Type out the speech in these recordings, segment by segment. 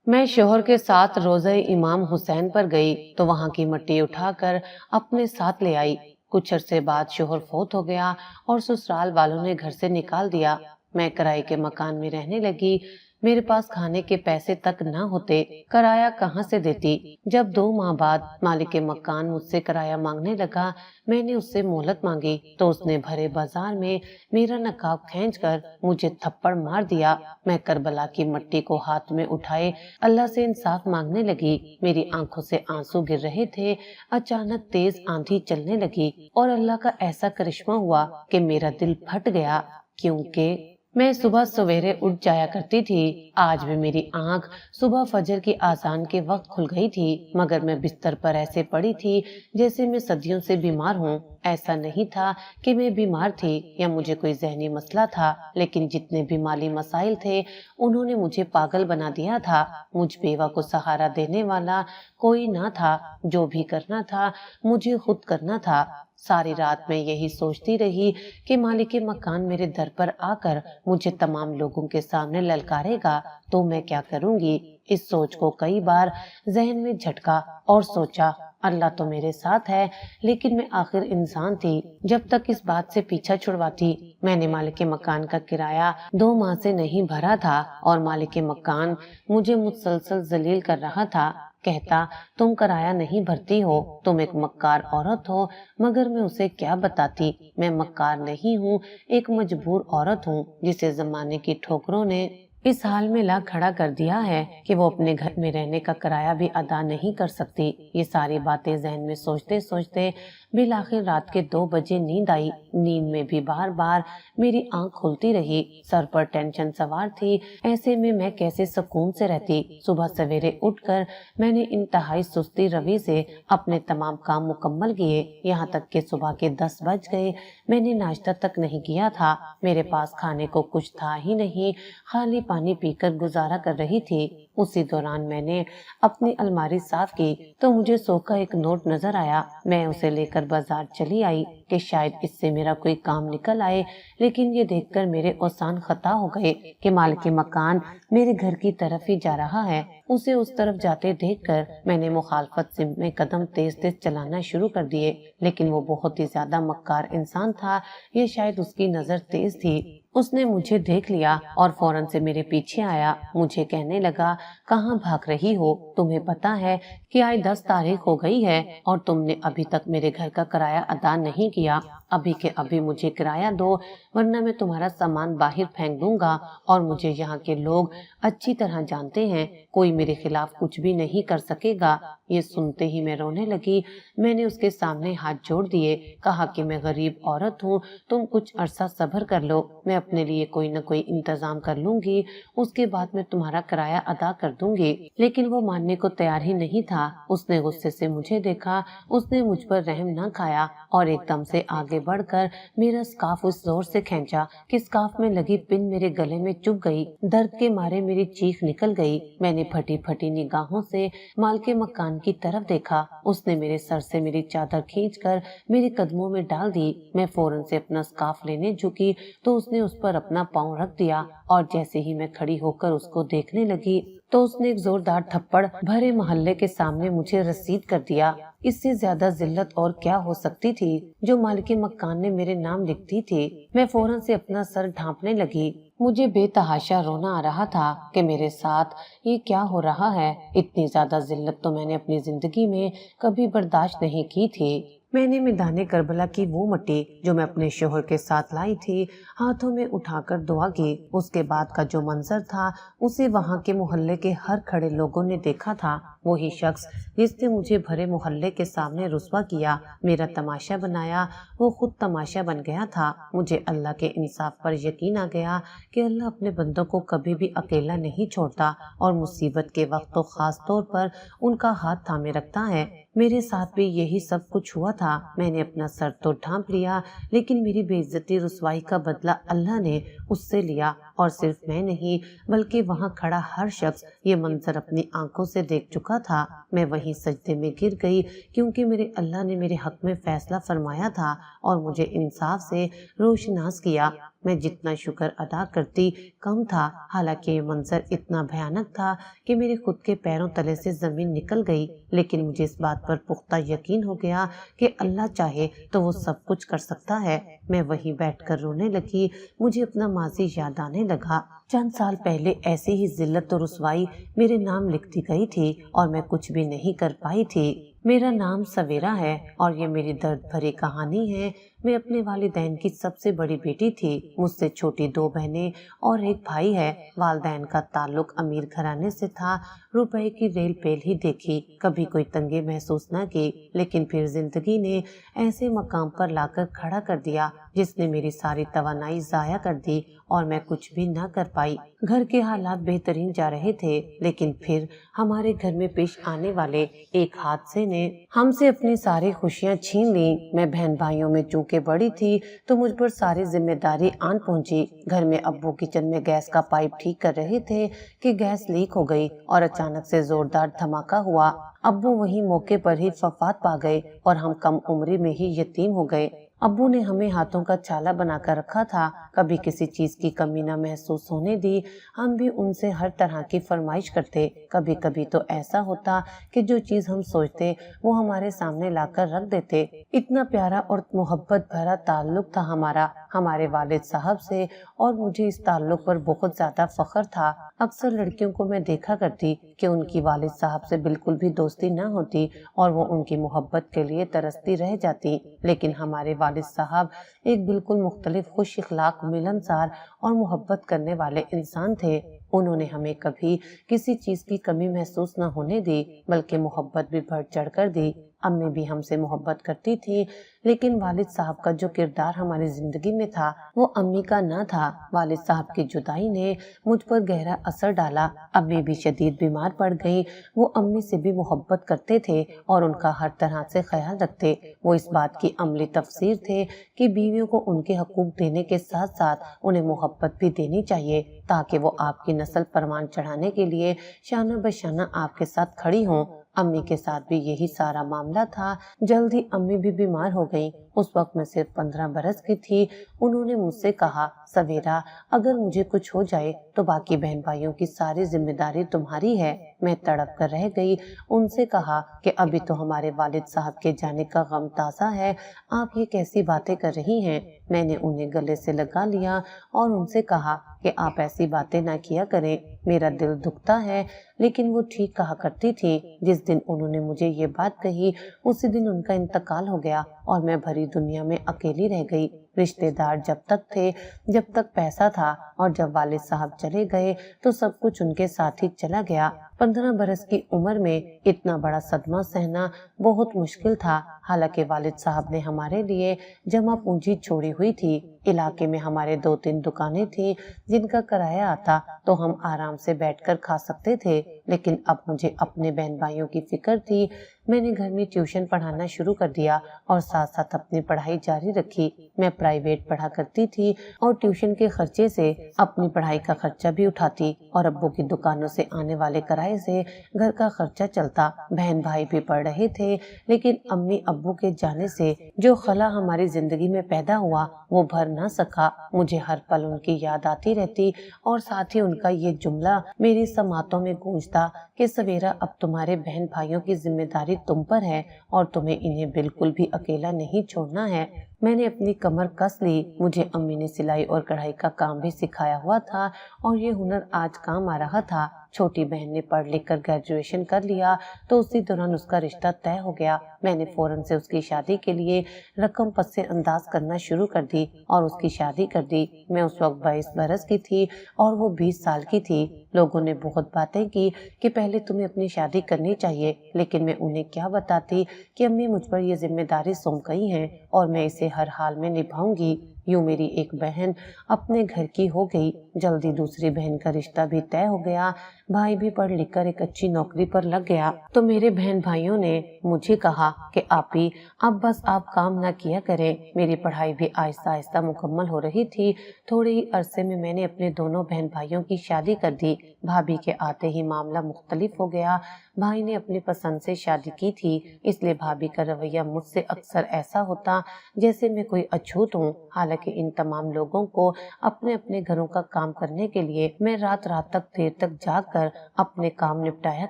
میں شوہر کے ساتھ روزہ امام حسین پر گئی تو وہاں کی مٹی اٹھا کر اپنے ساتھ لے آئی۔ کچھ عرصے بعد شوہر فوت ہو گیا اور سسرال والوں نے گھر سے نکال دیا۔ میں کرائے کے مکان میں رہنے لگی۔ میرے پاس کھانے کے پیسے تک نہ ہوتے، کرایہ کہاں سے دیتی؟ جب 2 ماہ بعد مالک مکان مجھ سے کرایہ مانگنے لگا، میں نے اس سے مہلت مانگی تو اس نے بھرے بازار میں میرا نقاب کھینچ کر مجھے تھپڑ مار دیا۔ میں کربلا کی مٹی کو ہاتھ میں اٹھائے اللہ سے انصاف مانگنے لگی۔ میری آنکھوں سے آنسو گر رہے تھے۔ اچانک تیز آندھی چلنے لگی اور اللہ کا ایسا کرشمہ ہوا کہ میرا دل پھٹ گیا، کیونکہ میں صبح سویرے اٹھ جایا کرتی تھی۔ آج بھی میری آنکھ صبح فجر کی اذان کے وقت کھل گئی تھی، مگر میں بستر پر ایسے پڑی تھی جیسے میں صدیوں سے بیمار ہوں۔ ایسا نہیں تھا کہ میں بیمار تھی یا مجھے کوئی ذہنی مسئلہ تھا، لیکن جتنے بھی مالی مسائل تھے انہوں نے مجھے پاگل بنا دیا تھا۔ مجھ بیوہ کو سہارا دینے والا کوئی نہ تھا۔ جو بھی کرنا تھا مجھے خود کرنا تھا۔ ساری رات میں یہی سوچتی رہی کہ مالک مکان میرے در پر آ کر مجھے تمام لوگوں کے سامنے للکارے گا تو میں کیا کروں گی؟ اس سوچ کو کئی بار ذہن میں جھٹکا اور سوچا اللہ تو میرے ساتھ ہے، لیکن میں آخر انسان تھی۔ جب تک اس بات سے پیچھا چھڑواتی، میں نے مالک مکان کا کرایہ 2 ماہ سے نہیں بھرا تھا اور مالک مکان مجھے مسلسل ذلیل کر رہا تھا۔ کہتا تم کرایہ نہیں بھرتی ہو، تم ایک مکار عورت ہو، مگر میں اسے کیا بتاتی؟ میں مکار نہیں ہوں، ایک مجبور عورت ہوں جسے زمانے کی ٹھوکروں نے اس حال میں لا کھڑا کر دیا ہے کہ وہ اپنے گھر میں رہنے کا کرایہ بھی ادا نہیں کر سکتی۔ یہ ساری باتیں ذہن میں سوچتے سوچتے بالآخر رات کے 2 بجے نیند آئی۔ نیند میں بھی بار بار میری آنکھ کھلتی رہی، سر پر ٹینشن سوار تھی۔ ایسے میں کیسے سکون سے رہتی؟ صبح سویرے اٹھ کر میں نے انتہائی سستی روی سے اپنے تمام کام مکمل کیے، یہاں تک کہ صبح کے 10 بج گئے۔ میں نے ناشتہ تک نہیں کیا تھا، میرے پاس کھانے کو کچھ تھا ہی نہیں، خالی پانی پی کر گزارا کر رہی تھی۔ اسی دوران میں نے اپنی الماری صاف کی تو مجھے 100 کا ایک نوٹ نظر آیا۔ میں اسے لے کر بازار چلی آئی کہ شاید اس سے میرا کوئی کام نکل آئے، لیکن یہ دیکھ کر میرے اوسان خطا ہو گئے کہ مالک مکان میرے گھر کی طرف ہی جا رہا ہے۔ اسے اس طرف جاتے دیکھ کر میں نے مخالفت سے میں قدم تیز تیز چلانا شروع کر دیے، لیکن وہ بہت ہی زیادہ مکار انسان تھا، یا شاید اس کی نظر تیز تھی۔ اس نے مجھے دیکھ لیا اور فوراً سے میرے پیچھے آیا۔ مجھے کہنے لگا کہاں بھاگ رہی ہو؟ تمہیں پتا ہے کہ آج 10 تاریخ ہو گئی ہے اور تم نے ابھی تک میرے گھر کا کرایہ ادا نہیں کیا۔ ابھی کے ابھی مجھے کرایہ دو، ورنہ میں تمہارا سامان باہر پھینک دوں گا، اور مجھے یہاں کے لوگ اچھی طرح جانتے ہیں، کوئی میرے خلاف کچھ بھی نہیں کر سکے گا۔ یہ سنتے ہی میں رونے لگی۔ میں نے اس کے سامنے ہاتھ جوڑ دیے، کہا کہ میں غریب عورت ہوں، تم کچھ عرصہ صبر کر لو، میں اپنے لیے کوئی نہ کوئی انتظام کر لوں گی، اس کے بعد میں تمہارا کرایہ ادا کر دوں گی۔ لیکن وہ ماننے کو تیار ہی نہیں تھا۔ اس نے غصے سے مجھے دیکھا، اس نے مجھ پر رحم نہ کھایا اور ایک دم سے آگے بڑھ کر میرا سکارف اس زور سے کھینچا کہ سکارف میں لگی پن میرے گلے میں چبھ گئی۔ درد کے مارے میری چیخ نکل گئی۔ میں نے پھٹی پھٹی نگاہوں سے مالک مکان کی طرف دیکھا۔ اس نے میرے سر سے میری چادر کھینچ کر میرے قدموں میں ڈال دی۔ میں فوراً سے اپنا سکارف لینے جھکی تو اس نے اس پر اپنا پاؤں رکھ دیا، اور جیسے ہی میں کھڑی ہو کر اس کو دیکھنے لگی تو اس نے ایک زوردار تھپڑ بھرے محلے کے سامنے مجھے رسید کر دیا۔ اس سے زیادہ ذلت اور کیا ہو سکتی تھی جو مالک مکان نے میرے نام لکھ دی تھی۔ میں فوراً سے اپنا سر ڈھانپنے لگی۔ مجھے بے تحاشا رونا آ رہا تھا کہ میرے ساتھ یہ کیا ہو رہا ہے۔ اتنی زیادہ ذلت تو میں نے اپنی زندگی میں کبھی برداشت نہیں کی تھی۔ میں نے میدان کربلا کی وہ مٹی جو میں اپنے شوہر کے ساتھ لائی تھی ہاتھوں میں اٹھا کر دعا کی۔ اس کے بعد کا جو منظر تھا اسے وہاں کے محلے کے ہر کھڑے لوگوں نے دیکھا تھا۔ وہی شخص جس نے مجھے بھرے محلے کے سامنے رسوا کیا، میرا تماشا بنایا، وہ خود تماشا بن گیا تھا۔ مجھے اللہ کے انصاف پر یقین آ گیا کہ اللہ اپنے بندوں کو کبھی بھی اکیلا نہیں چھوڑتا، اور مصیبت کے وقت تو خاص طور پر ان کا ہاتھ تھامے رکھتا ہے۔ میرے ساتھ بھی یہی سب کچھ ہوا تھا۔ میں نے اپنا سر تو ڈھانپ لیا، لیکن میری بے عزتی رسوائی کا بدلہ اللہ نے اس سے لیا، اور صرف میں نہیں بلکہ وہاں کھڑا ہر شخص یہ منظر اپنی آنکھوں سے دیکھ چکا تھا۔ میں وہیں سجدے میں گر گئی، کیونکہ میرے اللہ نے میرے حق میں فیصلہ فرمایا تھا اور مجھے انصاف سے روشناس کیا۔ میں جتنا شکر ادا کرتی کم تھا۔ حالانکہ یہ منظر اتنا بھیانک تھا کہ میرے خود کے پیروں تلے سے زمین نکل گئی، لیکن مجھے اس بات پر پختہ یقین ہو گیا کہ اللہ چاہے تو وہ سب کچھ کر سکتا ہے۔ میں وہیں بیٹھ کر رونے لگی۔ مجھے اپنا ماضی یاد آنے لگا۔ چند سال پہلے ایسے ہی ذلت و رسوائی میرے نام لکھتی گئی تھی اور میں کچھ بھی نہیں کر پائی تھی۔ میرا نام سویرا ہے اور یہ میری درد بھری کہانی ہے۔ میں اپنے والدین کی سب سے بڑی بیٹی تھی۔ مجھ سے چھوٹی 2 بہنیں اور ایک بھائی ہے۔ والدین کا تعلق امیر گھرانے سے تھا۔ روپے کی ریل پیل ہی دیکھی، کبھی کوئی تنگی محسوس نہ کی، لیکن پھر زندگی نے ایسے مقام پر لا کر کھڑا کر دیا جس نے میری ساری توانائی ضائع کر دی اور میں کچھ بھی نہ کر پائی۔ گھر کے حالات بہترین جا رہے تھے، لیکن پھر ہمارے گھر میں پیش آنے والے ایک حادثے نے ہم سے اپنی ساری خوشیاں چھین لیں۔ میں بہن بھائیوں میں چونکہ بڑی تھی تو مجھ پر ساری ذمہ داری آن پہنچی۔ گھر میں ابو کچن میں گیس کا پائپ ٹھیک کر رہے تھے کہ گیس لیک ہو گئی اور اچانک سے زوردار دھماکہ ہوا۔ ابو وہی موقع پر ہی وفات پا گئے اور ہم کم عمری میں ہی یتیم ہو گئے۔ ابو نے ہمیں ہاتھوں کا چھالا بنا کر رکھا تھا، کبھی کسی چیز کی کمی نہ محسوس ہونے دی۔ ہم بھی ان سے ہر طرح کی فرمائش کرتے۔ کبھی کبھی تو ایسا ہوتا کہ جو چیز ہم سوچتے وہ ہمارے سامنے لا کر رکھ دیتے۔ اتنا پیارا اور محبت بھرا تعلق تھا ہمارا ہمارے والد صاحب سے، اور مجھے اس تعلق پر بہت زیادہ فخر تھا۔ اکثر لڑکیوں کو میں دیکھا کرتی کہ ان کی والد صاحب سے بالکل بھی دوستی نہ ہوتی اور وہ ان کی محبت کے لیے ترستی رہ جاتی، لیکن ہمارے والد صاحب ایک بالکل مختلف، خوش اخلاق، ملنسار اور محبت کرنے والے انسان تھے۔ انہوں نے ہمیں کبھی کسی چیز کی کمی محسوس نہ ہونے دی، بلکہ محبت بھی بڑھ چڑھ کر دی۔ امی بھی ہم سے محبت کرتی تھی، لیکن والد صاحب کا جو کردار ہماری زندگی میں تھا وہ امی کا نہ تھا۔ والد صاحب کی جدائی نے مجھ پر گہرا اثر ڈالا۔ امی بھی شدید بیمار پڑ گئی۔ وہ امی سے بھی محبت کرتے تھے اور ان کا ہر طرح سے خیال رکھتے۔ وہ اس بات کی عملی تفسیر تھے کہ بیویوں کو ان کے حقوق دینے کے ساتھ ساتھ انہیں محبت بھی دینی چاہیے، تاکہ وہ آپ کی نسل پروان چڑھانے کے لیے شانہ بشانہ آپ کے ساتھ کھڑی ہوں۔ امی کے ساتھ بھی یہی سارا معاملہ تھا۔ جلد ہی امی بھی بیمار ہو گئیں۔ اس وقت میں صرف 15 برس کی تھی۔ انہوں نے مجھ سے کہا، سویرا، اگر مجھے کچھ ہو جائے تو باقی بہن بھائیوں کی ساری ذمہ داری تمہاری ہے۔ میں تڑپ کر رہ گئی۔ ان سے کہا کہ ابھی تو ہمارے والد صاحب کے جانے کا غم تازہ ہے، آپ یہ کیسی باتیں کر رہی ہیں؟ میں نے انہیں گلے سے لگا لیا اور ان سے کہا کہ آپ ایسی باتیں نہ کیا کریں، میرا دل دکھتا ہے۔ لیکن وہ ٹھیک کہا کرتی تھی۔ جس دن انہوں نے مجھے یہ بات کہی اسی دن ان کا انتقال ہو گیا اور میں بھری دنیا میں اکیلی رہ گئی۔ رشتے دار جب تک تھے، جب تک پیسہ تھا، اور جب والد صاحب چلے گئے تو سب کچھ ان کے ساتھ ہی چلا گیا۔ 15 برس کی عمر میں اتنا بڑا صدمہ سہنا بہت مشکل تھا۔ حالانکہ والد صاحب نے ہمارے لیے جمع پونجی چھوڑی ہوئی تھی۔ علاقے میں ہمارے 2-3 دکانیں تھیں جن کا کرایہ آتا تو ہم آرام سے بیٹھ کر کھا سکتے تھے، لیکن اب مجھے اپنے بہن بھائیوں کی فکر تھی۔ میں نے گھر میں ٹیوشن پڑھانا شروع کر دیا اور ساتھ ساتھ اپنی پڑھائی جاری رکھی۔ میں پرائیویٹ پڑھا کرتی تھی اور ٹیوشن کے خرچے سے اپنی پڑھائی کا خرچہ بھی اٹھاتی اور ابو کی دکانوں سے آنے والے کرائے سے گھر کا خرچہ چلتا۔ بہن بھائی بھی پڑھ رہے تھے، لیکن امی ابو کے جانے سے جو خلا ہماری زندگی میں پیدا ہوا وہ بھر نہ سکا۔ مجھے ہر پل ان کی یاد آتی رہتی اور ساتھ ہی ان کا یہ جملہ میری سماعتوں میں گونجتا کہ سویرا، اب تمہارے بہن بھائیوں کی ذمہ داری تم پر ہے اور تمہیں انہیں بالکل بھی اکیلا نہیں چھوڑنا ہے۔ میں نے اپنی کمر کس لی۔ مجھے امی نے سلائی اور کڑھائی کا کام بھی سکھایا ہوا تھا اور یہ ہنر آج کام آ رہا تھا۔ چھوٹی بہن نے پڑھ لکھ کر گریجویشن کر لیا تو اسی دوران اس کا رشتہ طے ہو گیا۔ میں نے فوراً سے اس کی شادی کے لیے رقم پس انداز کرنا شروع کر دی اور اس کی شادی کر دی۔ میں اس وقت 22 برس کی تھی اور وہ 20 سال کی تھی۔ لوگوں نے بہت باتیں کی کہ پہلے تمہیں اپنی شادی کرنی چاہیے، لیکن میں انہیں کیا بتاتی کہ امی مجھ پر یہ ذمہ داری سونپ گئی ہیں اور میں اسے ہر حال میں نبھاؤں گی۔ یوں میری ایک بہن اپنے گھر کی ہو گئی۔ جلدی دوسری بہن کا رشتہ بھی طے ہو گیا۔ بھائی بھی پڑھ لکھ کر ایک اچھی نوکری پر لگ گیا تو میرے بہن بھائیوں نے مجھے کہا کہ آپی، اب بس آپ کام نہ کیا کریں۔ میری پڑھائی بھی آہستہ آہستہ مکمل ہو رہی تھی۔ تھوڑے ہی عرصے میں میں نے اپنے دونوں بہن بھائیوں کی شادی کر دی۔ بھابھی کے آتے ہی معاملہ مختلف ہو گیا۔ بھائی نے اپنی پسند سے شادی کی تھی، اس لیے بھابھی کا رویہ مجھ سے اکثر ایسا ہوتا جیسے میں کوئی اچھوت ہوں۔ حالانکہ حالانکہ ان تمام لوگوں کو اپنے اپنے گھروں کا کام کرنے کے لیے میں رات رات تک دیر تک جاگ کر اپنے کام نپٹایا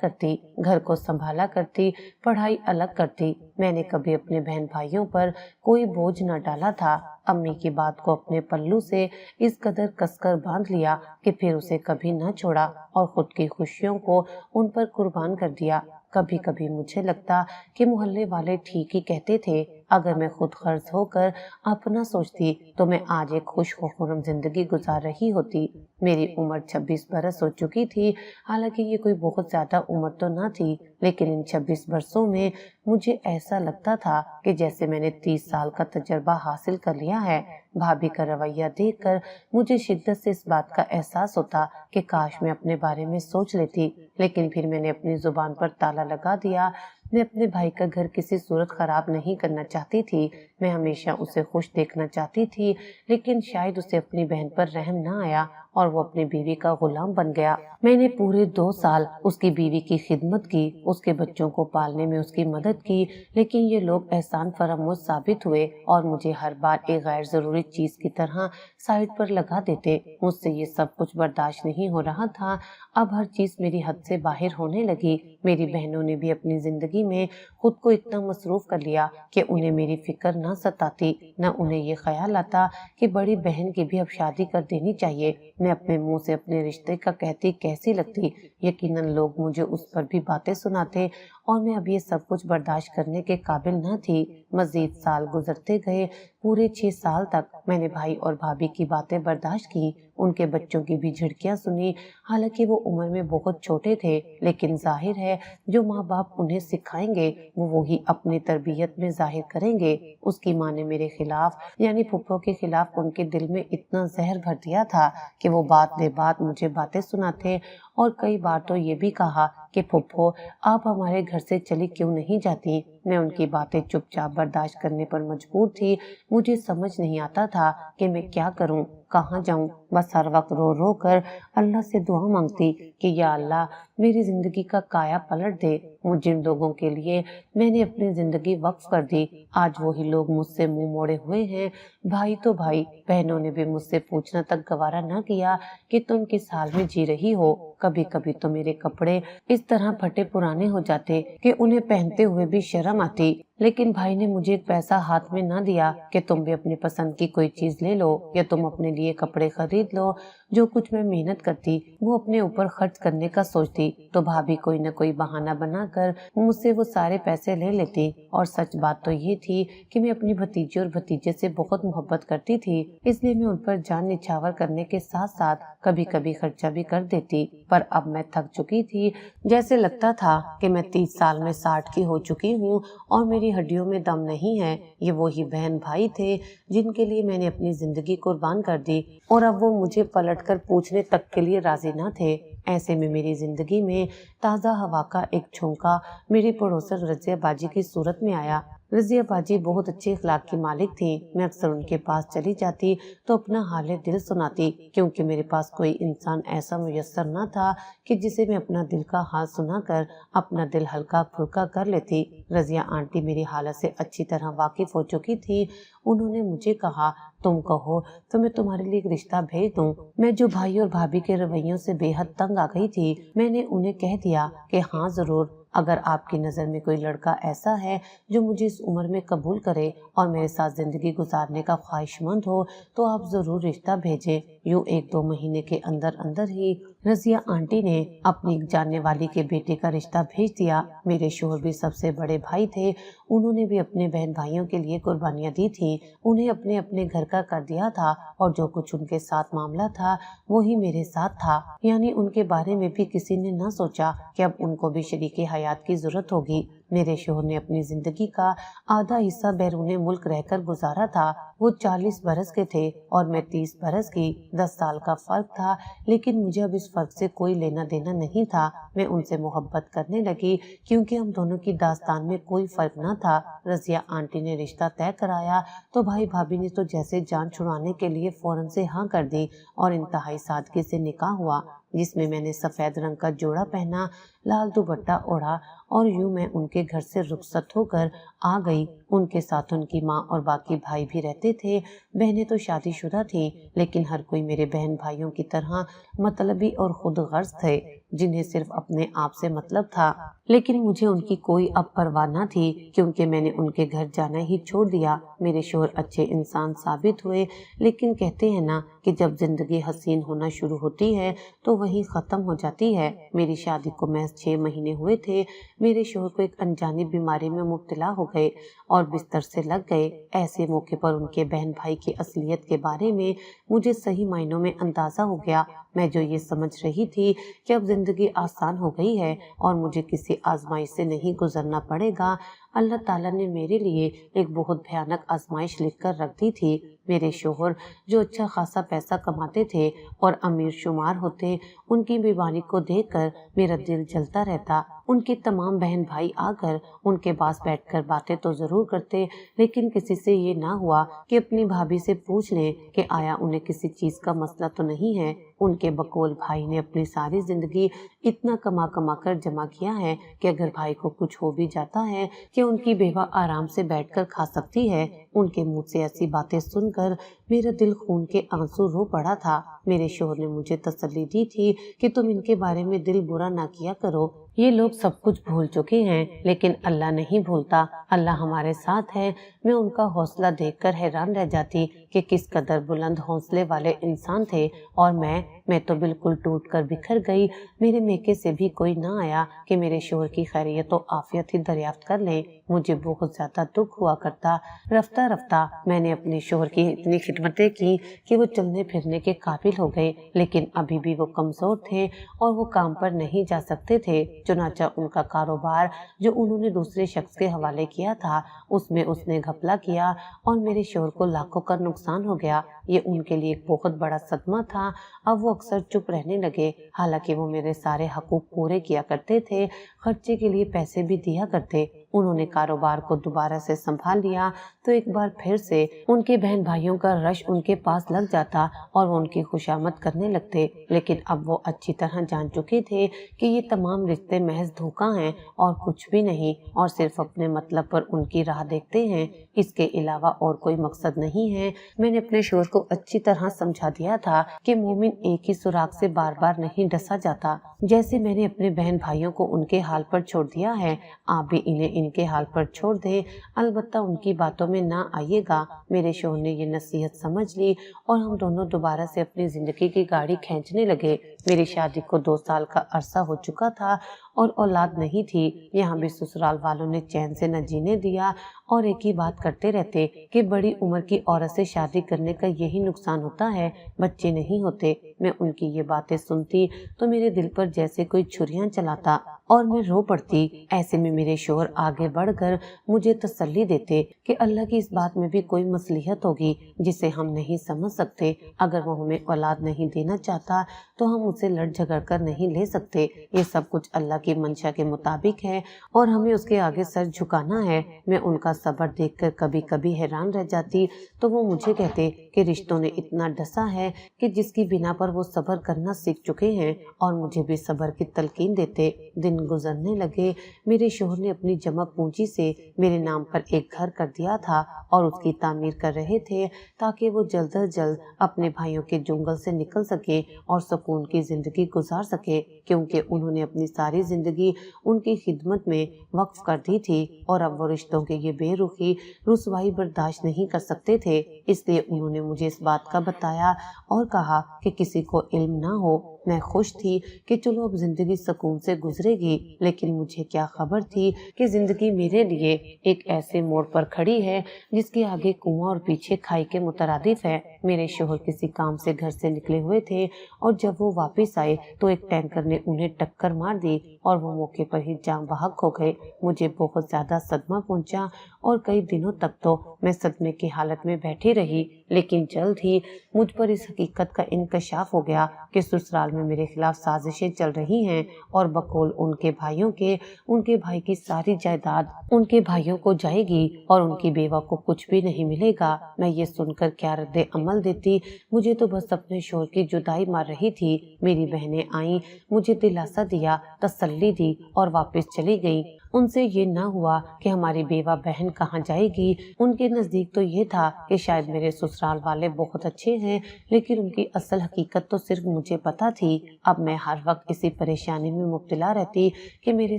کرتی، گھر کو سنبھالا کرتی، پڑھائی الگ کرتی۔ میں نے کبھی اپنے بہن بھائیوں پر کوئی بوجھ نہ ڈالا تھا۔ امی کی بات کو اپنے پلو سے اس قدر کس کر باندھ لیا کہ پھر اسے کبھی نہ چھوڑا اور خود کی خوشیوں کو ان پر قربان کر دیا۔ کبھی کبھی مجھے لگتا کہ محلے والے ٹھیک ہی کہتے تھے، اگر میں خود غرض ہو کر اپنا سوچتی تو میں آج ایک خوش و خرم زندگی گزار رہی ہوتی۔ میری عمر 26 برس ہو چکی تھی، حالانکہ یہ کوئی بہت زیادہ عمر تو نہ تھی، لیکن ان 26 برسوں میں مجھے ایسا لگتا تھا کہ جیسے میں نے 30 سال کا تجربہ حاصل کر لیا ہے۔ بھابھی کا رویہ دیکھ کر مجھے شدت سے اس بات کا احساس ہوتا کہ کاش میں اپنے بارے میں سوچ لیتی، لیکن پھر میں نے اپنی زبان پر تالا لگا دیا۔ میں اپنے بھائی کا گھر کسی صورت خراب نہیں کرنا چاہتی تھی، میں ہمیشہ اسے خوش دیکھنا چاہتی تھی، لیکن شاید اسے اپنی بہن پر رحم نہ آیا اور وہ اپنی بیوی کا غلام بن گیا۔ میں نے پورے 2 سال اس کی بیوی کی خدمت کی، اس کے بچوں کو پالنے میں اس کی مدد کی، لیکن یہ لوگ احسان فراموش ثابت ہوئے اور مجھے ہر بار ایک غیر ضروری چیز کی طرح سائڈ پر لگا دیتے۔ مجھ سے یہ سب کچھ برداشت نہیں ہو رہا تھا۔ اب ہر چیز میری حد سے باہر ہونے لگی۔ میری بہنوں نے بھی اپنی زندگی میں خود کو اتنا مصروف کر لیا کہ انہیں میری فکر نہ ستاتی، نہ انہیں یہ خیال آتا کہ بڑی بہن کی بھی اب شادی کر دینی چاہیے۔ میں اپنے منہ سے اپنے رشتے کا کہتی کیسی لگتی؟ یقیناً لوگ مجھے اس پر بھی باتیں سناتے اور میں اب یہ سب کچھ برداشت کرنے کے قابل نہ تھی۔ مزید سال گزرتے گئے، پورے 6 سال تک میں نے بھائی اور بھابھی کی باتیں برداشت کی، ان کے بچوں کی بھی جھڑکیاں سنی، حالانکہ وہ عمر میں بہت چھوٹے تھے، لیکن ظاہر ہے جو ماں باپ انہیں سکھائیں گے وہ وہی اپنی تربیت میں ظاہر کریں گے۔ اس کی ماں نے میرے خلاف یعنی پھپھو کے خلاف ان کے دل میں اتنا زہر بھر دیا تھا کہ وہ بات بے بات مجھے باتیں سناتے اور کئی بار تو یہ بھی کہا کہ پھپھو آپ ہمارے گھر سے چلی کیوں نہیں جاتی؟ میں ان کی باتیں چپ چاپ برداشت کرنے پر مجبور تھی۔ مجھے سمجھ نہیں آتا تھا کہ میں کیا کروں، کہاں جاؤں۔ بس ہر وقت رو رو کر اللہ سے دعا مانگتی کہ یا اللہ میری زندگی کا کایا پلٹ دے۔ جن لوگوں کے لیے میں نے اپنی زندگی وقف کر دی، آج وہی لوگ مجھ سے منہ موڑے ہوئے ہیں۔ بھائی تو بھائی، بہنوں نے بھی مجھ سے پوچھنا تک گوارا نہ کیا کہ تم کس حال میں جی رہی ہو۔ کبھی کبھی تو میرے کپڑے اس طرح پھٹے پرانے ہو جاتے کہ انہیں پہنتے ہوئے بھی شرم آتی، لیکن بھائی نے مجھے ایک پیسہ ہاتھ میں نہ دیا کہ تم بھی اپنی پسند کی کوئی چیز لے لو یا تم اپنے لیے کپڑے خرید لو۔ جو کچھ میں محنت کرتی وہ اپنے اوپر خرچ کرنے کا سوچتی تو بھابھی کوئی نہ کوئی بہانہ بنا کر مجھ سے وہ سارے پیسے لے لیتی، اور سچ بات تو یہ تھی کہ میں اپنی بھتیجی اور بھتیجے سے بہت محبت کرتی تھی، اس لیے میں ان پر جان نچھاور کرنے کے ساتھ ساتھ کبھی کبھی خرچہ بھی کر دیتی۔ پر اب میں تھک چکی تھی، جیسے لگتا تھا کہ میں 30 سال میں 60 کی ہو چکی ہوں اور میری ہڈیوں میں دم نہیں ہے۔ یہ وہی بہن بھائی تھے جن کے لیے میں نے اپنی زندگی قربان کر دی، اور اب وہ مجھے پلٹ کر پوچھنے تک کے لیے راضی نہ تھے۔ ایسے میں میری زندگی میں تازہ ہوا کا ایک جھونکا میری پڑوسن رضیہ باجی کی صورت میں آیا۔ رضیہ باجی بہت اچھے اخلاق کی مالک تھیں۔ میں اکثر ان کے پاس چلی جاتی تو اپنا حال دل سناتی، کیونکہ میرے پاس کوئی انسان ایسا میسر نہ تھا کہ جسے میں اپنا دل کا حال سنا کر اپنا دل ہلکا پھلکا کر لیتی۔ رضیہ آنٹی میری حالت سے اچھی طرح واقف ہو چکی تھی۔ انہوں نے مجھے کہا، تم کہو تو میں تمہارے لیے ایک رشتہ بھیج دوں۔ میں جو بھائی اور بھابھی کے رویوں سے بے حد تنگ آ گئی تھی، میں نے انہیں کہہ دیا کہ ہاں ضرور، اگر آپ کی نظر میں کوئی لڑکا ایسا ہے جو مجھے اس عمر میں قبول کرے اور میرے ساتھ زندگی گزارنے کا خواہش مند ہو تو آپ ضرور رشتہ بھیجیں۔ یوں 1-2 مہینے کے اندر اندر ہی رضیہ آنٹی نے اپنی جاننے والی کے بیٹے کا رشتہ بھیج دیا۔ میرے شوہر بھی سب سے بڑے بھائی تھے، انہوں نے بھی اپنے بہن بھائیوں کے لیے قربانیاں دی تھیں۔ انہیں اپنے اپنے گھر کا کر دیا تھا، اور جو کچھ ان کے ساتھ معاملہ تھا وہی میرے ساتھ تھا، یعنی ان کے بارے میں بھی کسی نے نہ سوچا کہ اب ان کو بھی شریک حیات کی ضرورت ہوگی۔ میرے شوہر نے اپنی زندگی کا آدھا حصہ بیرون ملک رہ کر گزارا تھا۔ وہ 40 برس کے تھے اور میں 30 برس کی، 10 سال کا فرق تھا، لیکن مجھے اب اس فرق سے کوئی لینا دینا نہیں تھا۔ میں ان سے محبت کرنے لگی کیونکہ ہم دونوں کی داستان میں کوئی فرق نہ تھا۔ رضیہ آنٹی نے رشتہ طے کرایا تو بھائی بھابھی نے تو جیسے جان چھڑانے کے لیے فوراً سے ہاں کر دی اور انتہائی سادگی سے نکاح ہوا۔ جس میں نے سفید رنگ کا جوڑا پہنا، لال دوپٹہ اوڑھا اور یوں میں ان کے گھر سے رخصت ہو کر آ گئی۔ ان کے ساتھ ان کی ماں اور باقی بھائی بھی رہتے تھے۔ بہنیں تو شادی شدہ تھیں، لیکن ہر کوئی میرے بہن بھائیوں کی طرح مطلبی اور خود غرض تھے، جنہیں صرف اپنے آپ سے مطلب تھا۔ لیکن مجھے ان کی کوئی اب پرواہ نہ تھی، کیونکہ میں نے ان کے گھر جانا ہی چھوڑ دیا۔ میرے شوہر اچھے انسان ثابت ہوئے، لیکن کہتے ہیں نا کہ جب زندگی حسین ہونا شروع ہوتی ہے تو وہی ختم ہو جاتی ہے۔ میری شادی کو محض 6 مہینے ہوئے تھے، میرے شوہر کو ایک انجانی بیماری میں مبتلا ہو گئے اور بستر سے لگ گئے۔ ایسے موقع پر ان کے بہن بھائی کی اصلیت کے بارے میں مجھے صحیح معنوں میں اندازہ ہو گیا۔ میں جو یہ سمجھ رہی تھی کہ اب زندگی آسان ہو گئی ہے اور مجھے کسی آزمائش سے نہیں گزرنا پڑے گا، اللہ تعالیٰ نے میرے لیے ایک بہت بھیانک آزمائش لکھ کر رکھ دی تھی۔ میرے شوہر جو اچھا خاصا پیسہ کماتے تھے اور امیر شمار ہوتے، ان کی بیماری کو دیکھ کر میرا دل جلتا رہتا۔ ان کے تمام بہن بھائی آ کر ان کے پاس بیٹھ کر باتیں تو ضرور کرتے، لیکن کسی سے یہ نہ ہوا کہ اپنی بھابھی سے پوچھ لیں کہ آیا انہیں کسی چیز کا مسئلہ تو نہیں ہے۔ ان کے بقول بھائی نے اپنی ساری زندگی اتنا کما کر جمع کیا ہے کہ اگر بھائی کو کچھ ہو بھی جاتا ہے کہ ان کی بیوہ آرام سے بیٹھ کر کھا سکتی ہے۔ ان کے منہ سے ایسی باتیں سن کر میرا دل خون کے آنسو رو پڑا تھا۔ میرے شوہر نے مجھے تسلی دی تھی کہ تم ان کے بارے میں دل برا نہ کیا کرو، یہ لوگ سب کچھ بھول چکے ہیں، لیکن اللہ نہیں بھولتا، اللہ ہمارے ساتھ ہے۔ میں ان کا حوصلہ دیکھ کر حیران رہ جاتی کہ کس قدر بلند حوصلے والے انسان تھے، اور میں تو بالکل ٹوٹ کر بکھر گئی۔ میرے میکے سے بھی کوئی نہ آیا کہ میرے شوہر کی خیریت و عافیت ہی دریافت کر لیں۔ مجھے بہت زیادہ دکھ ہوا کرتا۔ رفتہ رفتہ میں نے اپنے شوہر کی اتنی خدمتیں کی کہ وہ چلنے پھرنے کے قابل ہو گئے، لیکن ابھی بھی وہ کمزور تھے اور وہ کام پر نہیں جا سکتے تھے۔ چنانچہ ان کا کاروبار جو انہوں نے دوسرے شخص کے حوالے کیا تھا، اس میں اس نے گھپلا کیا اور میرے شوہر کو لاکھوں کا نقصان ہو گیا۔ یہ ان کے لیے ایک بہت بڑا صدمہ تھا۔ اب وہ اکثر چپ رہنے لگے، حالانکہ وہ میرے سارے حقوق پورے کیا کرتے تھے، خرچے کے لیے پیسے بھی دیا کرتے۔ انہوں نے کاروبار کو دوبارہ سے سنبھال لیا تو ایک بار پھر سے ان کے بہن بھائیوں کا رش ان کے پاس لگ جاتا اور وہ ان کی خوشامد کرنے لگتے، لیکن اب وہ اچھی طرح جان چکے تھے کہ یہ تمام رشتے محض دھوکہ ہیں اور کچھ بھی نہیں، اور صرف اپنے مطلب پر ان کی راہ دیکھتے ہیں، اس کے علاوہ اور کوئی مقصد نہیں ہے۔ میں نے اپنے شوہر کو اچھی طرح سمجھا دیا تھا کہ مومن ایک ہی سوراخ سے بار بار نہیں ڈسا جاتا۔ جیسے میں نے اپنے بہن بھائیوں کو ان کے حال پر چھوڑ دیا ہے، آپ بھی انہیں ان کے حال پر چھوڑ دیں، البتہ ان کی باتوں میں نہ آئیے گا۔ میرے شوہر نے یہ نصیحت سمجھ لی اور ہم دونوں دوبارہ سے اپنی زندگی کی گاڑی کھینچنے لگے۔ میری شادی کو 2 سال کا عرصہ ہو چکا تھا اور اولاد نہیں تھی۔ یہاں بھی سسرال والوں نے چین سے نہ جینے دیا اور ایک ہی بات کرتے رہتے کہ بڑی عمر کی عورت سے شادی کرنے کا یہی نقصان ہوتا ہے، بچے نہیں ہوتے۔ میں ان کی یہ باتیں سنتی تو میرے دل پر جیسے کوئی چھریاں چلاتا اور میں رو پڑتی۔ ایسے میں میرے شوہر آگے بڑھ کر مجھے تسلی دیتے کہ اللہ کی اس بات میں بھی کوئی مصلحت ہوگی جسے ہم نہیں سمجھ سکتے۔ اگر وہ ہمیں اولاد نہیں دینا چاہتا تو ہم اسے لڑ جھگڑ کر نہیں لے سکتے۔ یہ سب کچھ اللہ کی منشا کے مطابق ہے اور ہمیں اس کے آگے سر جھکانا ہے۔ میں ان کا صبر دیکھ کر کبھی کبھی حیران رہ جاتی تو وہ مجھے کہتے کہ رشتوں نے اتنا ڈسا ہے کہ جس کی بنا پر وہ صبر کرنا سیکھ چکے ہیں، اور مجھے بھی صبر کی تلقین دیتے۔ دن گزرنے لگے۔ میرے شوہر نے اپنی جمع پونجی سے میرے نام پر ایک گھر کر دیا تھا اور اس کی تعمیر کر رہے تھے تاکہ وہ جلد از جلد اپنے بھائیوں کے جنگل سے نکل سکے اور سکون کی زندگی گزار سکے، کیونکہ انہوں نے اپنی ساری زندگی ان کی خدمت میں وقف کر دی تھی اور اب وہ رشتوں کے یہ بے رخی رسوائی برداشت نہیں کر سکتے تھے۔ اس لیے انہوں نے مجھے اس بات کا بتایا اور کہا کہ کسی کو علم نہ ہو۔ میں خوش تھی کہ چلو اب زندگی سکون سے گزرے گی، لیکن مجھے کیا خبر تھی کہ زندگی میرے لیے ایک ایسے موڑ پر کھڑی ہے جس کے آگے کنواں اور پیچھے کھائی کے مترادف ہے۔ میرے شوہر کسی کام سے گھر سے نکلے ہوئے تھے اور جب وہ واپس آئے تو ایک ٹینکر نے نے انہیں ٹکر مار دی اور وہ موقع پر ہی جاں بحق ہو گئے۔ مجھے بہت زیادہ صدمہ پہنچا اور کئی دنوں تک تو میں صدمے کی حالت میں بیٹھی رہی، لیکن جلد ہی مجھ پر اس حقیقت کا انکشاف ہو گیا کہ سسرال میں میرے خلاف سازشیں چل رہی ہیں اور بقول ان کے بھائیوں کے ان کے بھائی کی ساری جائیداد ان کے بھائیوں کو جائے گی اور ان کی بیوہ کو کچھ بھی نہیں ملے گا۔ میں یہ سن کر کیا رد عمل دیتی؟ مجھے تو بس اپنے شوہر کی جدائی مار رہی تھی۔ میری بہنیں آئیں، مجھے دلاسا دیا، تسلی دی اور واپس چلی گئیں۔ ان سے یہ نہ ہوا کہ ہماری بیوہ بہن کہاں جائے گی، ان کے نزدیک تو یہ تھا کہ شاید میرے سسرال والے بہت اچھے ہیں، لیکن ان کی اصل حقیقت تو صرف مجھے پتا تھی۔ اب میں ہر وقت اسی پریشانی میں مبتلا رہتی کہ میرے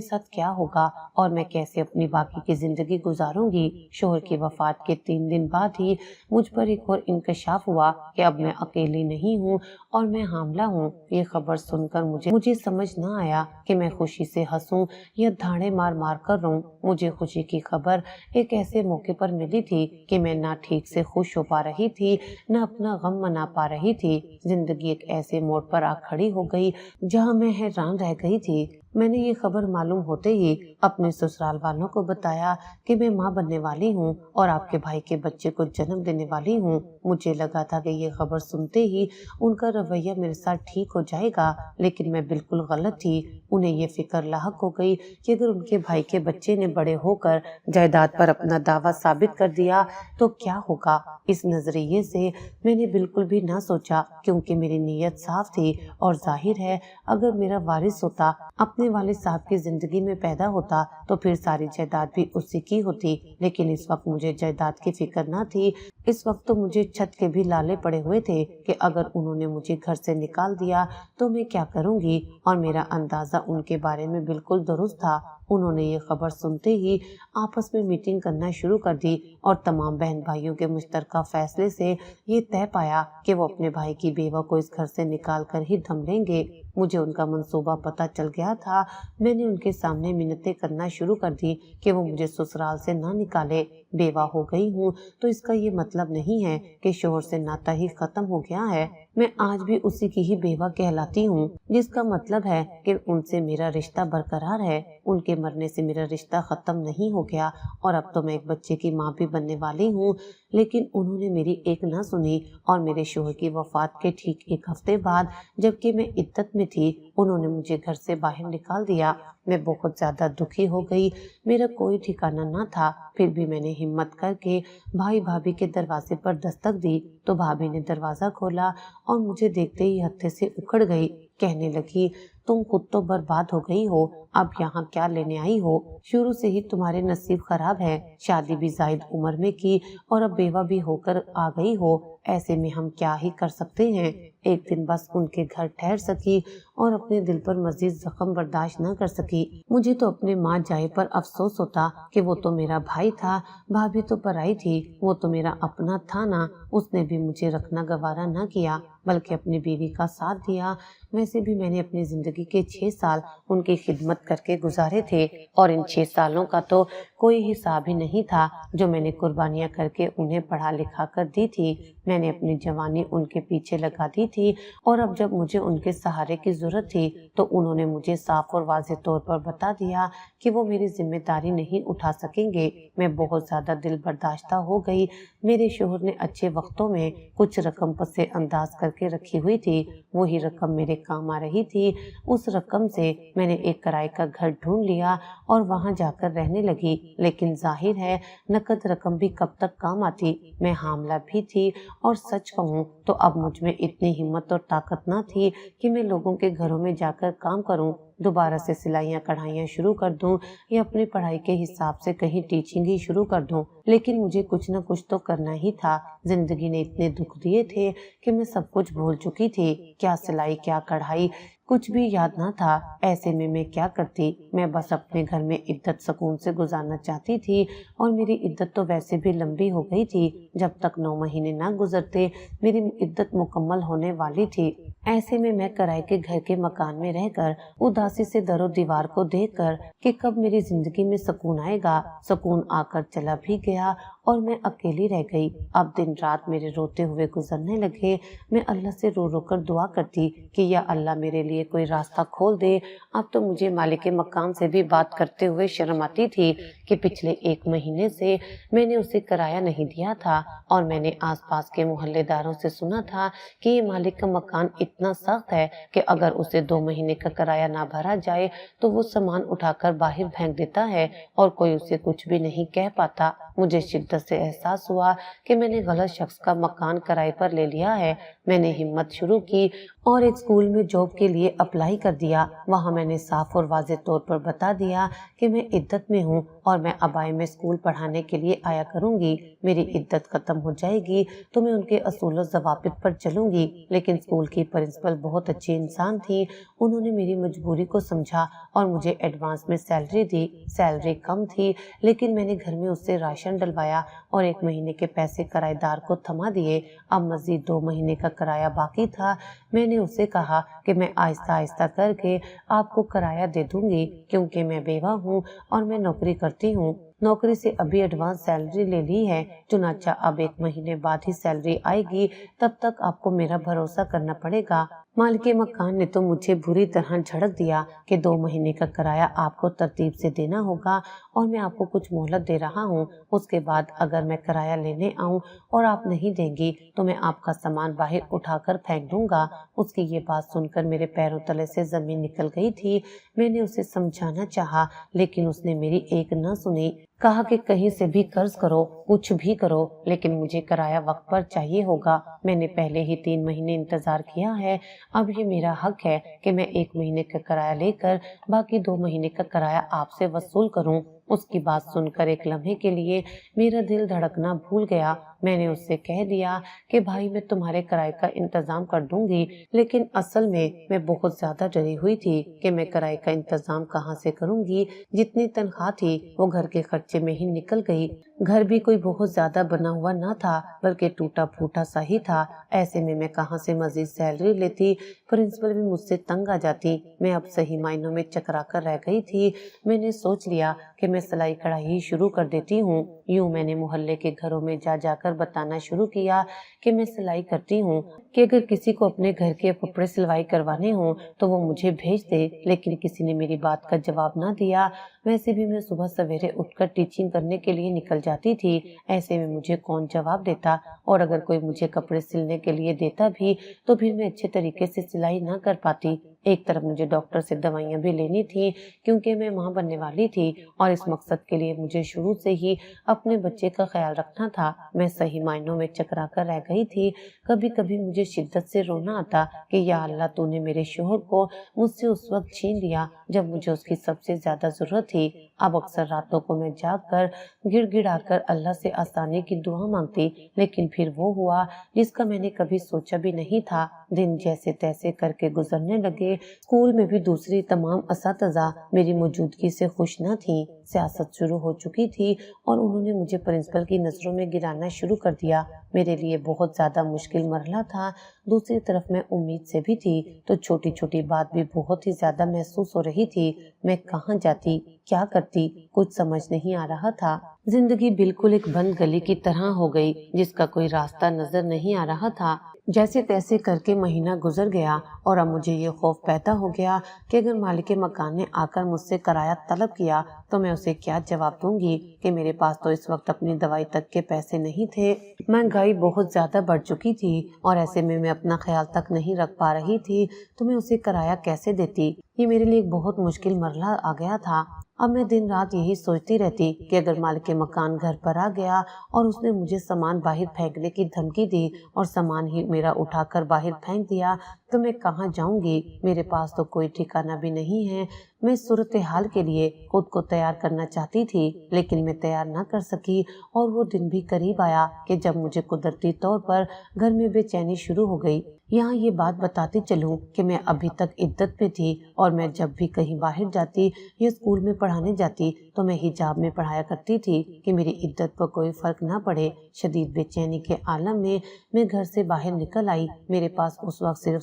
ساتھ کیا ہوگا اور میں کیسے اپنی باقی کی زندگی گزاروں گی۔ شوہر کی وفات کے 3 دن بعد ہی مجھ پر ایک اور انکشاف ہوا کہ اب میں اکیلی نہیں ہوں اور میں حاملہ ہوں۔ یہ خبر سن کر مجھے سمجھ نہ آیا کہ میں خوشی سے ہنسوں یا دھاڑے مار مار کر روں۔ مجھے خوشی کی خبر ایک ایسے موقع پر ملی تھی کہ میں نہ ٹھیک سے خوش ہو پا رہی تھی نہ اپنا غم منا پا رہی تھی۔ زندگی ایک ایسے موڑ پر آ کھڑی ہو گئی جہاں میں حیران رہ گئی تھی۔ میں نے یہ خبر معلوم ہوتے ہی اپنے سسرال والوں کو بتایا کہ میں ماں بننے والی ہوں اور آپ کے بھائی کے بچے کو جنم دینے والی ہوں۔ مجھے لگا تھا کہ یہ خبر سنتے ہی ان کا رویہ میرے ساتھ ٹھیک ہو جائے گا، لیکن میں بالکل غلط تھی۔ انہیں یہ فکر لاحق ہو گئی کہ اگر ان کے بھائی کے بچے نے بڑے ہو کر جائیداد پر اپنا دعویٰ ثابت کر دیا تو کیا ہوگا۔ اس نظریے سے میں نے بالکل بھی نہ سوچا، کیونکہ میری نیت صاف تھی اور ظاہر ہے اگر میرا وارث ہوتا اپنے والد صاحب کی زندگی میں پیدا ہوتا تو پھر ساری جائیداد بھی اسی کی ہوتی، لیکن اس وقت مجھے جائیداد کی فکر نہ تھی۔ اس وقت تو مجھے چھت کے بھی لالے پڑے ہوئے تھے کہ اگر انہوں نے مجھے گھر سے نکال دیا تو میں کیا کروں گی، اور میرا اندازہ ان کے بارے میں بالکل درست تھا۔ انہوں نے یہ خبر سنتے ہی آپس میں میٹنگ کرنا شروع کر دی اور تمام بہن بھائیوں کے مشترکہ فیصلے سے یہ طے پایا کہ وہ اپنے بھائی کی بیوہ کو اس گھر سے نکال کر ہی دم لیں گے۔ مجھے ان کا منصوبہ پتہ چل گیا تھا۔ میں نے ان کے سامنے منتیں کرنا شروع کر دی کہ وہ مجھے سسرال سے نہ نکالے۔ بیوہ ہو گئی ہوں تو اس کا یہ مطلب نہیں ہے کہ شوہر سے ناطہ ہی ختم ہو گیا ہے۔ میں آج بھی اسی کی ہی بیوہ کہلاتی ہوں، جس کا مطلب ہے کہ ان سے میرا رشتہ برقرار ہے۔ ان کے مرنے سے میرا رشتہ ختم نہیں ہو گیا اور اب تو میں ایک بچے کی ماں بھی بننے والی ہوں، لیکن انہوں نے میری ایک نہ سنی اور میرے شوہر کی وفات کے ٹھیک 1 ہفتے بعد، جبکہ میں عدت میں تھی، انہوں نے مجھے گھر سے باہر نکال دیا۔ میں بہت زیادہ دکھی ہو گئی۔ میرا کوئی ٹھکانہ نہ تھا، پھر بھی میں نے ہمت کر کے بھائی بھابھی کے دروازے پر دستک دی تو بھابھی نے دروازہ کھولا اور مجھے دیکھتے ہی ہتھے سے اکھڑ گئی۔ کہنے لگی، تم خود تو برباد ہو گئی ہو، اب یہاں کیا لینے آئی ہو؟ شروع سے ہی تمہارے نصیب خراب ہے، شادی بھی زائد عمر میں کی اور اب بیوہ بھی ہو کر آ گئی ہو۔ ایسے میں ہم کیا ہی کر سکتے ہیں؟ ایک دن بس ان کے گھر ٹھہر سکی اور اپنے دل پر مزید زخم برداشت نہ کر سکی۔ مجھے تو اپنے ماں جائے پر افسوس ہوتا کہ وہ تو میرا بھائی تھا، بھابھی تو پرائی تھی، وہ تو میرا اپنا تھا نا۔ اس نے بھی مجھے رکھنا گوارا نہ کیا بلکہ اپنی بیوی کا ساتھ دیا۔ ویسے بھی میں نے اپنی زندگی کے 6 سال ان کی خدمت کر کے گزارے تھے اور ان 6 سالوں کا تو کوئی حساب ہی نہیں تھا جو میں نے قربانیاں کر کے انہیں پڑھا لکھا کر دی تھی۔ میں نے اپنی جوانی ان کے پیچھے لگا دی تھی اور اب جب مجھے ان کے سہارے کی ضرورت تھی تو انہوں نے مجھے صاف اور واضح طور پر بتا دیا کہ وہ میری ذمہ داری نہیں اٹھا سکیں گے۔ میں بہت زیادہ دل برداشتہ ہو گئی۔ میرے شوہر نے اچھے وقتوں میں کچھ رقم پس انداز کر کے رکھی ہوئی تھی، وہی رقم میرے کام آ رہی تھی۔ اس رقم سے میں نے ایک کرائے کا گھر ڈھونڈ لیا اور وہاں جا کر رہنے لگی، لیکن ظاہر ہے نقد رقم بھی کب تک کام آتی؟ میں حاملہ بھی تھی اور سچ کہوں تو اب مجھ میں اتنی ہمت اور طاقت نہ تھی کہ میں لوگوں کے گھروں میں جا کر کام کروں، دوبارہ سے سلائیاں کڑھائیاں شروع کر دوں یا اپنی پڑھائی کے حساب سے کہیں ٹیچنگ ہی شروع کر دوں، لیکن مجھے کچھ نہ کچھ تو کرنا ہی تھا۔ زندگی نے اتنے دکھ دیے تھے کہ میں سب کچھ بھول چکی تھی، کیا سلائی کیا کڑھائی کچھ بھی یاد نہ تھا۔ ایسے میں کیا کرتی؟ میں بس اپنے گھر میں عدت سکون سے گزارنا چاہتی تھی اور میری عدت تو ویسے بھی لمبی ہو گئی تھی، جب تک 9 مہینے نہ گزرتے میری عدت مکمل ہونے والی تھی۔ ایسے میں کرائے کے گھر کے مکان میں رہ کر اداسی سے در و دیوار کو دیکھ کر کہ کب میری زندگی میں سکون آئے گا، سکون آ کر چلا بھی گیا اور میں اکیلی رہ گئی۔ اب دن رات میرے روتے ہوئے گزرنے لگے۔ میں اللہ سے رو رو کر دعا کرتی کہ یا اللہ میرے لیے کوئی راستہ کھول دے۔ اب تو مجھے مالک مکان سے بھی بات کرتے ہوئے شرم آتی تھی کہ پچھلے 1 مہینے سے میں نے اسے کرایہ نہیں دیا تھا، اور میں نے آس پاس کے محلے داروں سے سنا تھا کہ یہ مالک کا مکان اتنا سخت ہے کہ اگر اسے 2 مہینے کا کرایہ نہ بھرا جائے تو وہ سامان اٹھا کر باہر پھینک دیتا ہے اور کوئی اسے کچھ بھی نہیں کہہ پاتا۔ مجھے شدت سے احساس ہوا کہ میں نے غلط شخص کا مکان کرائے پر لے لیا ہے۔ میں نے ہمت شروع کی اور ایک اسکول میں جاب کے لیے اپلائی کر دیا۔ وہاں میں نے صاف اور واضح طور پر بتا دیا کہ میں عدت میں ہوں اور میں ابائی میں اسکول پڑھانے کے لیے آیا کروں گی۔ میری عدت ختم ہو جائے گی تو میں ان کے اصول و ضوابط پر چلوں گی۔ لیکن اسکول کی پرنسپل بہت اچھی انسان تھی۔ انہوں نے میری مجبوری کو سمجھا اور مجھے ایڈوانس میں سیلری دی۔ سیلری کم تھی لیکن میں نے گھر میں اس سے راشن ڈلوایا اور 1 مہینے کے پیسے کرایہ دار کو تھما دیے۔ اب مزید 2 مہینے کا کرایہ باقی تھا۔ میں نے اسے کہا کہ میں آہستہ آہستہ کر کے آپ کو کرایہ دے دوں گی، کیونکہ میں بیوہ ہوں اور میں نوکری کرتی ہوں۔ نوکری سے ابھی ایڈوانس سیلری لے لی ہے، چنانچہ اب 1 مہینے بعد ہی سیلری آئے گی، تب تک آپ کو میرا بھروسہ کرنا پڑے گا۔ مالک مکان نے تو مجھے بری طرح جھڑک دیا کہ 2 مہینے کا کرایہ آپ کو ترتیب سے دینا ہوگا اور میں آپ کو کچھ مہلت دے رہا ہوں۔ اس کے بعد اگر میں کرایہ لینے آؤں اور آپ نہیں دیں گی تو میں آپ کا سامان باہر اٹھا کر پھینک دوں گا۔ اس کی یہ بات سن کر میرے پیروں تلے سے زمین نکل گئی تھی۔ میں نے اسے سمجھانا چاہا لیکن اس نے میری ایک نہ سنی۔ کہا کہ کہیں سے بھی قرض کرو، کچھ بھی کرو، لیکن مجھے کرایہ وقت پر چاہیے ہوگا۔ میں نے پہلے ہی 3 مہینے انتظار کیا ہے۔ اب یہ میرا حق ہے کہ میں 1 مہینے کا کرایہ لے کر باقی 2 مہینے کا کرایہ آپ سے وصول کروں۔ اس کی بات سن کر ایک لمحے کے لیے میرا دل دھڑکنا بھول گیا۔ میں نے اس سے کہہ دیا کہ بھائی میں تمہارے کرائے کا انتظام کر دوں گی، لیکن اصل میں بہت زیادہ ڈری ہوئی تھی کہ میں کرائے کا انتظام کہاں سے کروں گی۔ جتنی تنخواہ تھی وہ گھر کے خرچے میں ہی نکل گئی۔ گھر بھی کوئی بہت زیادہ بنا ہوا نہ تھا بلکہ ٹوٹا پھوٹا سا ہی تھا۔ ایسے میں کہاں سے مزید سیلری لیتی؟ پرنسپل بھی مجھ سے تنگ آ جاتی۔ میں اب صحیح معنوں میں چکرا کر رہ گئی تھی۔ میں نے سوچ لیا کہ میں سلائی کڑھائی شروع کر دیتی ہوں۔ یوں میں نے محلے کے گھروں میں جا جا کر بتانا شروع کیا کہ میں سلائی کرتی ہوں، کہ اگر کسی کو اپنے گھر کے کپڑے سلوائی کروانے ہوں تو وہ مجھے بھیج دے۔ لیکن کسی نے میری بات کا جواب نہ دیا۔ ویسے بھی میں صبح سویرے اٹھ کر ٹیچنگ کرنے کے لیے نکل جاتی تھی۔ ایسے میں مجھے کون جواب دیتا، اور اگر کوئی مجھے کپڑے سلنے کے لیے دیتا بھی تو پھر میں اچھے طریقے سے سلائی نہ کر پاتی۔ ایک طرف مجھے ڈاکٹر سے دوائیاں بھی لینی تھی کیونکہ میں ماں بننے والی تھی، اور اس مقصد کے لیے مجھے شروع سے ہی اپنے بچے کا خیال رکھنا تھا۔ میں صحیح معنوں میں چکرا کر رہ گئی تھی۔ کبھی کبھی مجھے شدت سے رونا آتا کہ یا اللہ تو نے میرے شوہر کو مجھ سے اس وقت چھین لیا جب مجھے اس کی سب سے زیادہ ضرورت تھی۔ اب اکثر راتوں کو میں جاگ کر گڑ گڑا کر اللہ سے آسانی کی دعا مانگتی، لیکن پھر وہ ہوا جس کا میں نے کبھی سوچا بھی نہیں تھا۔ دن جیسے تیسے کر کے گزرنے لگے۔ اسکول میں بھی دوسری تمام اساتذہ میری موجودگی سے خوش نہ تھیں۔ سیاست شروع ہو چکی تھی اور انہوں نے مجھے پرنسپل کی نظروں میں گرانا شروع کر دیا۔ میرے لیے بہت زیادہ مشکل مرحلہ تھا۔ دوسری طرف میں امید سے بھی تھی تو چھوٹی چھوٹی بات بھی بہت ہی زیادہ محسوس ہو رہی تھی۔ میں کہاں جاتی، کیا کرتی، کچھ سمجھ نہیں آ رہا تھا۔ زندگی بالکل ایک بند گلی کی طرح ہو گئی جس کا کوئی راستہ نظر نہیں آ رہا تھا۔ جیسے تیسے کر کے مہینہ گزر گیا اور اب مجھے یہ خوف پیدا ہو گیا کہ اگر مالک مکان نے آ کر مجھ سے کرایہ طلب کیا تو میں اسے کیا جواب دوں گی کہ میرے پاس تو اس وقت اپنی دوائی تک کے پیسے نہیں تھے۔ مہنگائی بہت زیادہ بڑھ چکی تھی اور ایسے میں اپنا خیال تک نہیں رکھ پا رہی تھی تو میں اسے کرایہ کیسے دیتی؟ یہ میرے لیے ایک بہت مشکل مرحلہ آ گیا تھا۔ اب میں دن رات یہی سوچتی رہتی کہ اگر مالک مکان گھر پر آ گیا اور اس نے مجھے سامان باہر پھینکنے کی دھمکی دی اور سامان ہی میرا اٹھا کر باہر پھینک دیا تو میں کہاں جاؤں گی؟ میرے پاس تو کوئی ٹھکانہ بھی نہیں ہے۔ میں صورتحال کے لیے خود کو تیار کرنا چاہتی تھی لیکن میں تیار نہ کر سکی، اور وہ دن بھی قریب آیا کہ جب مجھے قدرتی طور پر گھر میں بے چینی شروع ہو گئی۔ یہاں یہ بات بتاتی چلوں کہ میں ابھی تک عدت پہ تھی اور میں جب بھی کہیں باہر جاتی یا اسکول میں پڑھانے جاتی تو میں حجاب میں پڑھایا کرتی تھی کہ میری عدت پر کوئی فرق نہ پڑے۔ شدید بے چینی کے عالم میں گھر سے باہر نکل آئی۔ میرے پاس اس وقت صرف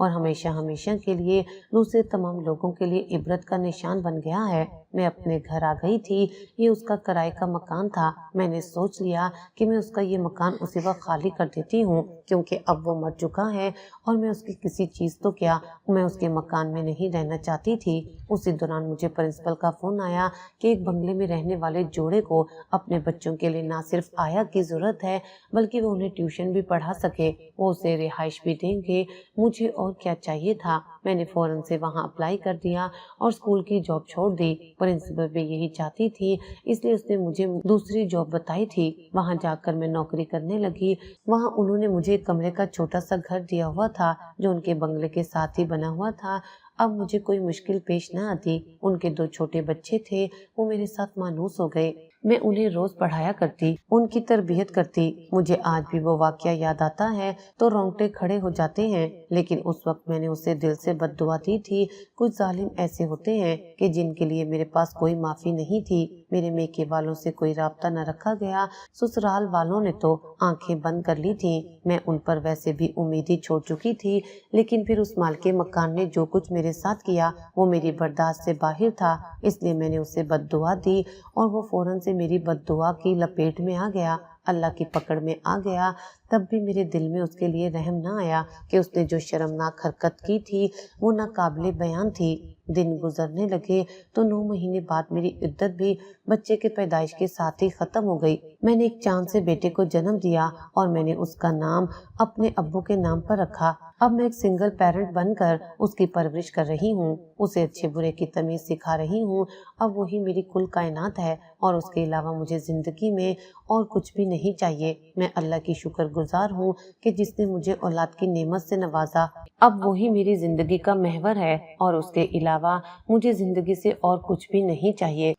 اور ہمیشہ ہمیشہ کے لیے دوسرے تمام لوگوں کے لیے عبرت کا نشان بن گیا ہے۔ میں اپنے گھر آ گئی تھی، یہ اس کا کرائے کا مکان تھا۔ میں نے سوچ لیا کہ میں اس کا یہ مکان اسی وقت خالی کر دیتی ہوں، کیونکہ اب وہ مر چکا ہے اور میں اس کی کسی چیز تو کیا، میں اس کے مکان میں نہیں رہنا چاہتی تھی۔ اسی دوران مجھے پرنسپل کا فون آیا کہ ایک بنگلے میں رہنے والے جوڑے کو اپنے بچوں کے لیے نہ صرف آیا کی ضرورت ہے بلکہ وہ انہیں ٹیوشن بھی پڑھا سکے، وہ اسے رہائش بھی دیں گے۔ مجھے اور کیا چاہیے تھا؟ میں نے فوراً سے وہاں اپلائی کر دیا اور اسکول کی جاب چھوڑ دی۔ پرنسپل بھی یہی چاہتی تھی، اس لیے اس نے مجھے دوسری جاب بتائی تھی۔ وہاں جا کر میں نوکری کرنے لگی۔ وہاں انہوں نے مجھے ایک کمرے کا چھوٹا سا گھر دیا ہوا تھا جو ان کے بنگلے کے ساتھ ہی بنا ہوا تھا۔ اب مجھے کوئی مشکل پیش نہ آتی۔ ان کے 2 چھوٹے بچے تھے، وہ میرے ساتھ مانوس ہو گئے۔ میں انہیں روز پڑھایا کرتی، ان کی تربیت کرتی۔ مجھے آج بھی وہ واقعہ یاد آتا ہے تو رونگٹے کھڑے ہو جاتے ہیں، لیکن اس وقت میں نے اسے دل سے بد دعا دی تھی۔ کچھ ظالم ایسے ہوتے ہیں کہ جن کے لیے میرے پاس کوئی معافی نہیں تھی۔ میرے میکے والوں سے کوئی رابطہ نہ رکھا گیا، سسرال والوں نے تو آنکھیں بند کر لی تھیں۔ میں ان پر ویسے بھی امید ہی چھوڑ چکی تھی، لیکن پھر اس مالکے مکان نے جو کچھ میرے ساتھ کیا وہ میری برداشت سے باہر تھا، اس لیے میں نے اسے بد دعا دی اور وہ فوراً سے میری بد دعا کی لپیٹ میں آ گیا، اللہ کی پکڑ میں آ گیا۔ تب بھی میرے دل میں اس کے لیے رحم نہ آیا کہ اس نے جو شرمناک حرکت کی تھی وہ ناقابل بیان تھی۔ دن گزرنے لگے تو 9 مہینے بعد میری عدت بھی بچے کے پیدائش کے ساتھ ہی ختم ہو گئی۔ میں نے ایک چاند سے بیٹے کو جنم دیا اور میں نے اس کا نام اپنے ابو کے نام پر رکھا۔ اب میں ایک سنگل پیرنٹ بن کر اس کی پرورش کر رہی ہوں، اسے اچھے برے کی تمیز سکھا رہی ہوں۔ اب وہی میری کل کائنات ہے اور اس کے علاوہ مجھے زندگی میں اور کچھ بھی نہیں چاہیے۔ میں اللہ کی شکر گزار ہوں کہ جس نے مجھے اولاد کی نعمت سے نوازا۔ اب وہی میری زندگی کا محور ہے اور اس کے علاوہ مجھے زندگی سے اور کچھ بھی نہیں چاہیے۔